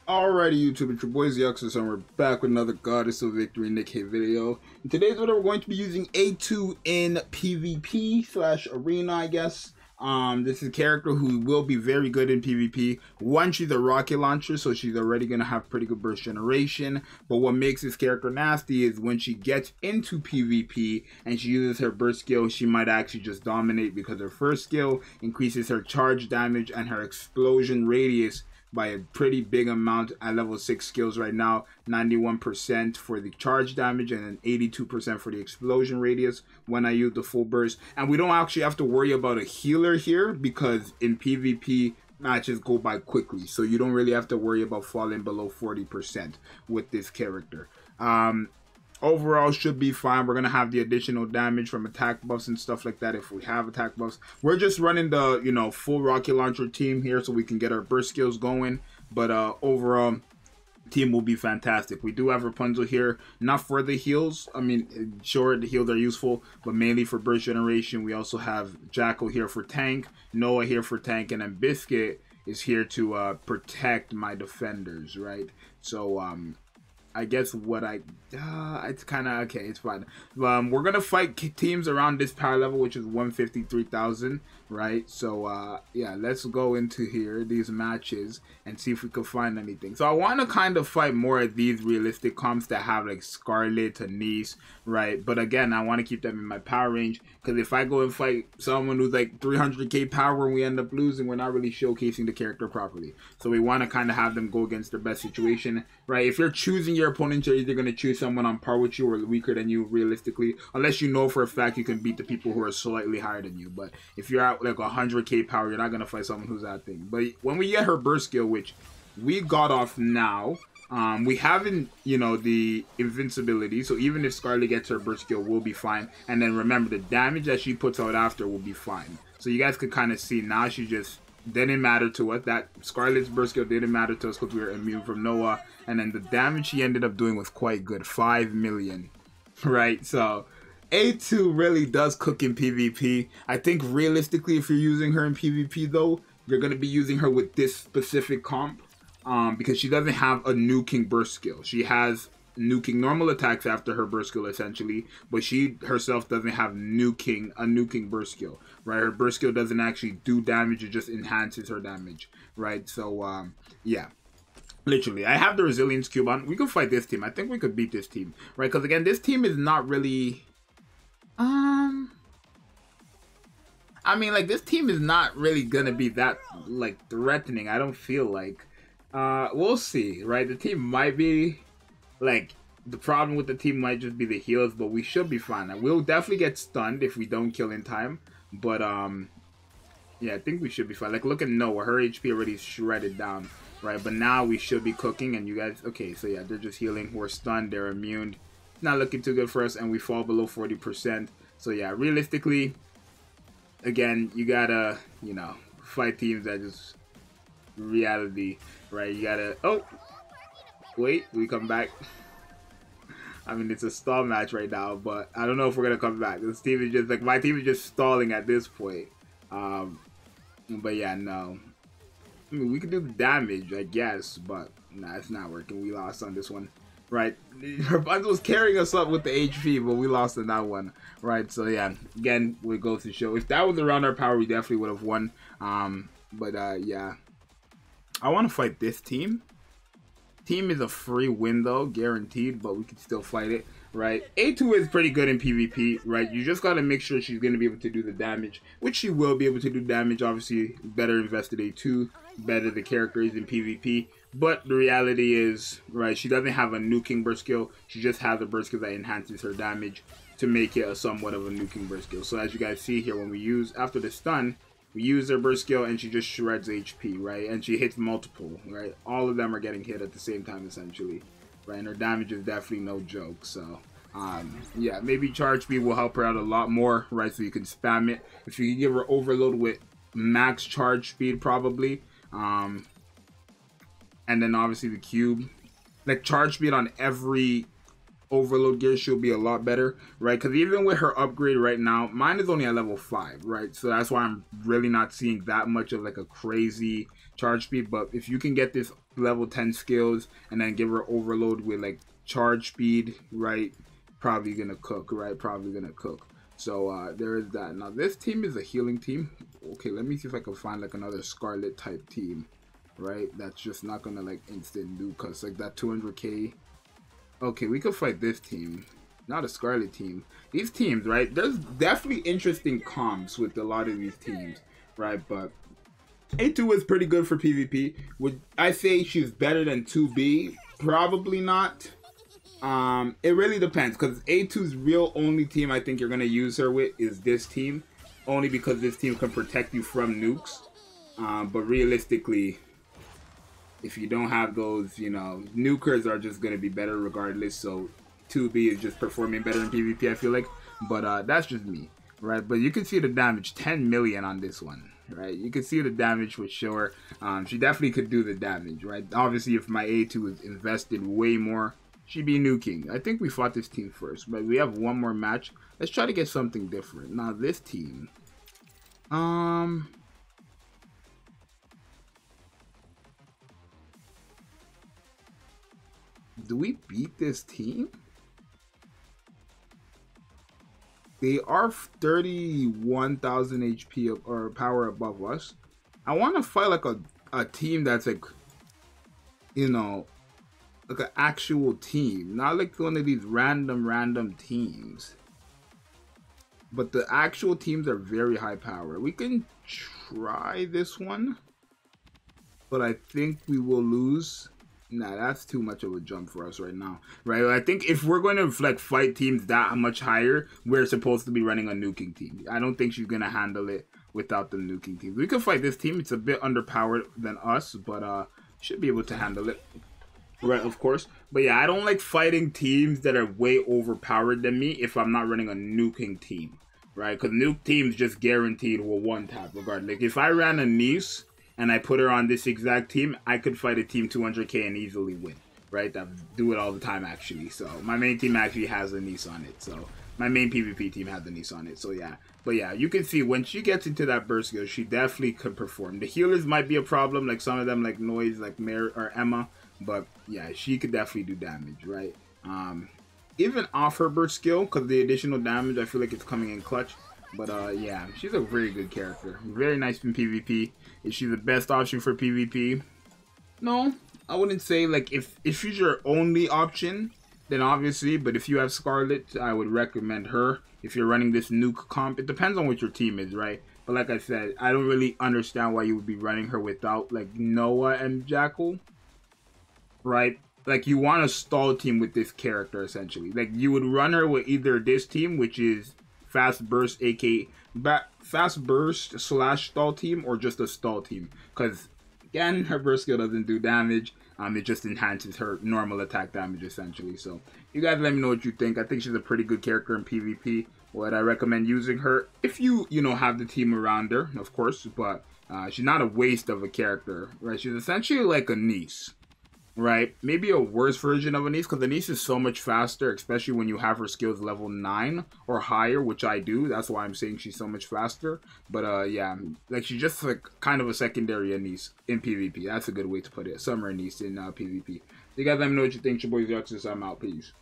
Alrighty YouTube, it's your boy Zxous and we're back with another Goddess of Victory Nikke video. In today's video we're going to be using A2 in PvP slash arena, I guess. This is a character who will be very good in PvP. One, she's a rocket launcher, so she's already going to have pretty good burst generation. But what makes this character nasty is when she gets into PvP and she uses her burst skill, she might actually just dominate because her first skill increases her charge damage and her explosion radius by a pretty big amount at level 6 skills right now. 91% for the charge damage and then 82% for the explosion radius when I use the full burst. And we don't actually have to worry about a healer here because in PvP matches go by quickly, so you don't really have to worry about falling below 40% with this character. Overall should be fine. We're going to have the additional damage from attack buffs and stuff like that if we have attack buffs. We're just running the, full rocket launcher team here so we can get our burst skills going. But overall, team will be fantastic. We do have Rapunzel here, not for the heals. I mean, sure, the heals are useful, but mainly for burst generation. We also have Jackal here for tank, Noah here for tank, and then Biscuit is here to protect my defenders, right? So, I guess what it's kind of okay, it's fine. We're gonna fight teams around this power level, which is 153,000, right? So yeah, let's go into here these matches and see if we can find anything. So I want to kind of fight more of these realistic comps that have like Scarlet, Anise, right? But again, I want to keep them in my power range, because if I go and fight someone who's like 300k power and we end up losing, we're not really showcasing the character properly. So we want to kind of have them go against their best situation, right? If you're choosing your opponent, you're either going to choose someone on par with you or weaker than you realistically, unless you know for a fact you can beat the people who are slightly higher than you. But if you're at like 100k power, you're not going to fight someone who's that thing. But when we get her burst skill, which we got off now, we haven't, the invincibility, so even if Scarlet gets her burst skill, we'll be fine. And then remember, the damage that she puts out after will be fine. So you guys could kind of see now she just didn't matter to us. That Scarlet's burst skill didn't matter to us because we were immune from Noah. And then the damage she ended up doing was quite good, 5 million, right? So A2 really does cook in PvP. I think realistically, if you're using her in PvP though, you're going to be using her with this specific comp, because she doesn't have a nuking burst skill. She has nuking normal attacks after her burst skill essentially, but she herself doesn't have a nuking burst skill, right? Her burst skill doesn't actually do damage, it just enhances her damage, right? So yeah, literally I have the resilience cube on. We could fight this team. I think we could beat this team, right? Because again, this team is not really I mean, like, this team is not really gonna be that like threatening, I don't feel like. We'll see, right? The team might be like, the problem with the team might just be the heals, but we should be fine. We'll definitely get stunned if we don't kill in time, but yeah, I think we should be fine. Like, look at Noah, her HP already shredded down, right? But now we should be cooking. And you guys, okay, so yeah, they're just healing, we're stunned, they're immune. It's not looking too good for us, and we fall below 40%. So yeah, realistically, again, you gotta, fight teams that just reality, right? You gotta, oh wait, we come back. I mean, it's a stall match right now, but I don't know if we're gonna come back. This team is just like, my team is just stalling at this point. But yeah, no. I mean, we can do the damage, I guess, but nah, it's not working. We lost on this one, right? Rapunzel was carrying us up with the HP, but we lost on that one, right? So yeah, again, we go to show. If that was around our power, we definitely would have won. But yeah, I want to fight this team. Team is a free win though, guaranteed, but we can still fight it, right? A2 is pretty good in PvP, right? You just got to make sure she's going to be able to do the damage, which she will be able to do damage. Obviously, better invested A2, better the character is in PvP. But the reality is, right, she doesn't have a nuking burst skill. She just has a burst skill that enhances her damage to make it a somewhat of a nuking burst skill. So as you guys see here, when we use, after the stun, we use her burst skill and she just shreds HP, right? And she hits multiple, right? All of them are getting hit at the same time, essentially, right? And her damage is definitely no joke. So, yeah, maybe charge speed will help her out a lot more, right? So you can spam it. If you can give her overload with max charge speed, probably. And then obviously the cube. Like, charge speed on every overload gear should be a lot better, right? Because even with her upgrade right now, mine is only at level 5, right? So that's why I'm really not seeing that much of like a crazy charge speed. But if you can get this level 10 skills and then give her overload with like charge speed, right? Probably gonna cook, right? Probably gonna cook. So there is that. Now this team is a healing team. Okay, let me see if I can find like another Scarlet type team, right? That's just not gonna like instant nuke us, like that 200k. Okay, we could fight this team, not a Scarlet team. These teams, right? There's definitely interesting comps with a lot of these teams, right? But A2 is pretty good for PvP. Would I say she's better than 2B? Probably not. It really depends, because A2's real only team I think you're going to use her with is this team. Only because this team can protect you from nukes. But realistically, if you don't have those, you know, nukers are just going to be better regardless. So 2B is just performing better in PvP, I feel like. But that's just me, right? But you can see the damage, 10 million on this one, right? You can see the damage for sure. She definitely could do the damage, right? Obviously, if my A2 is invested way more, she'd be nuking. I think we fought this team first, but we have one more match. Let's try to get something different. Now, this team, do we beat this team? They are 31,000 HP or power above us. I want to fight like a team that's like, you know, like an actual team, not like one of these random teams. But the actual teams are very high power. We can try this one, but I think we will lose. Nah, that's too much of a jump for us right now, right? I think if we're going to like fight teams that much higher, we're supposed to be running a nuking team. I don't think she's going to handle it without the nuking team. We could fight this team. It's a bit underpowered than us, but should be able to handle it. Right, of course. But yeah, I don't like fighting teams that are way overpowered than me if I'm not running a nuking team, right? Because nuke teams just guaranteed will one tap regardless. Like if I ran a niece and I put her on this exact team, I could fight a team 200k and easily win, right? I do it all the time actually. So my main team actually has a niece on it. So my main PvP team has the niece on it. So yeah. But yeah, you can see when she gets into that burst skill, she definitely could perform. The healers might be a problem, like some of them like Noise, like Mary or Emma. But yeah, she could definitely do damage, right? Even off her burst skill, because the additional damage, I feel like it's coming in clutch. But yeah, she's a very good character. Very nice in PvP. Is she the best option for PvP? No, I wouldn't say. Like if she's your only option, then obviously. But if you have Scarlet, I would recommend her. If you're running this nuke comp, it depends on what your team is, right? But like I said, I don't really understand why you would be running her without like Noah and Jackal. Right? Like you want a stall team with this character essentially. Like you would run her with either this team, which is fast burst, aka fast burst / stall team, or just a stall team. Because again, her burst skill doesn't do damage. It just enhances her normal attack damage essentially. So you guys let me know what you think. I think she's a pretty good character in PvP. Would I recommend using her if you know have the team around her, of course. But she's not a waste of a character, right? She's essentially like a niece. Right, maybe a worse version of Anise, because Anise is so much faster, especially when you have her skills level 9 or higher, which I do. That's why I'm saying she's so much faster. But yeah, like she's just like kind of a secondary Anise in PvP. That's a good way to put it. Summer Anise in PvP. You guys let me know what you think. Your boy Zxous. I'm out. Peace.